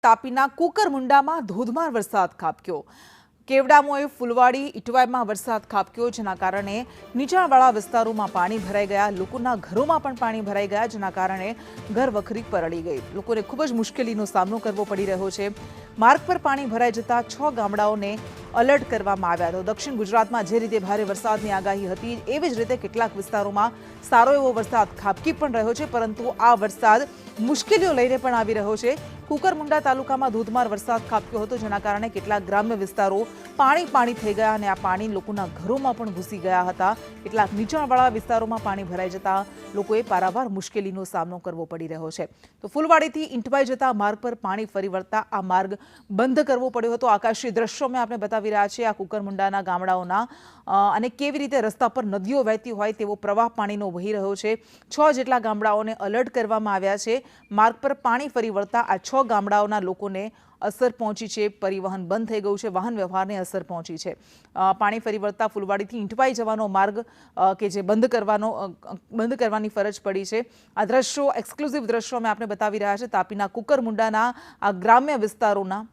તાપીના કુકરમુંડામાં ધોધમાર વરસાદ ખાબક્યો। કેવડામોએ ફૂલવાડી ઇટવાઈમાં વરસાદ ખાબક્યો, જેના કારણે નીચાણવાળા વિસ્તારોમાં પાણી ભરાઈ ગયા। લોકોના ઘરોમાં પણ પાણી ભરાઈ ગયા, જેના કારણે ઘર વખરી પલળી ગઈ। લોકોને ખૂબ જ મુશ્કેલીનો સામનો કરવો પડી રહ્યો છે। માર્ગ પર પાણી ભરાઈ જતા 6 ગામડાઓને એલર્ટ કરવામાં આવ્યા। તો દક્ષિણ ગુજરાતમાં જે રીતે ભારે વરસાદની આગાહી હતી, એવી જ રીતે કેટલાક વિસ્તારોમાં સારો એવો વરસાદ ખાબકી પણ રહ્યો છે, પરંતુ આ વરસાદ મુશ્કેલીઓ લઈને પણ આવી રહ્યો છે। કુકરમુંડા તાલુકામાં ધોધમાર વરસાદ ખાબક્યો હતો, જેના કારણે કેટલાક ગ્રામ્ય વિસ્તારો પાણી થઈ ગયા અને આ પાણી લોકોના ઘરોમાં પણ ઘૂસી ગયા હતા। કેટલાક નીચાણવાળા વિસ્તારોમાં પાણી ભરાઈ જતા લોકોએ પારાવાર મુશ્કેલીનો સામનો કરવો પડી રહ્યો છે। તો ફૂલવાડીથી ઇંટવાઈ જતા માર્ગ પર પાણી ફરી વળતા આ માર્ગ બંધ કરવો પડ્યો હતો। આકાશી દ્રશ્યો મેં આપણે બતાવી રહ્યા છીએ આ કુકરમુંડાના ગામડાઓના, અને કેવી રીતે રસ્તા પર નદીઓ વહેતી હોય તેવો પ્રવાહ પાણીનો વહી રહ્યો છે। 6 જેટલા ગામડાઓને એલર્ટ કરવામાં આવ્યા છે। માર્ગ પર પાણી ફરી વળતા આ 6 ગામડાઓના લોકોને અસર પહોંચી છે। પરિવહન બંધ થઈ ગયું છે, વાહન વ્યવહારને અસર પહોંચી છે। પાણી ફરી વળતા ફૂલવાડીથી ઇંટવાઈ જવાનો માર્ગ કે જે બંધ કરવાની ફરજ પડી છે। આ દ્રશ્યો, એક્સક્લુઝિવ દ્રશ્યો અમે આપણે બતાવી રહ્યા છે તાપીના કુકરમુંડાના આ ગ્રામ્ય વિસ્તારોના।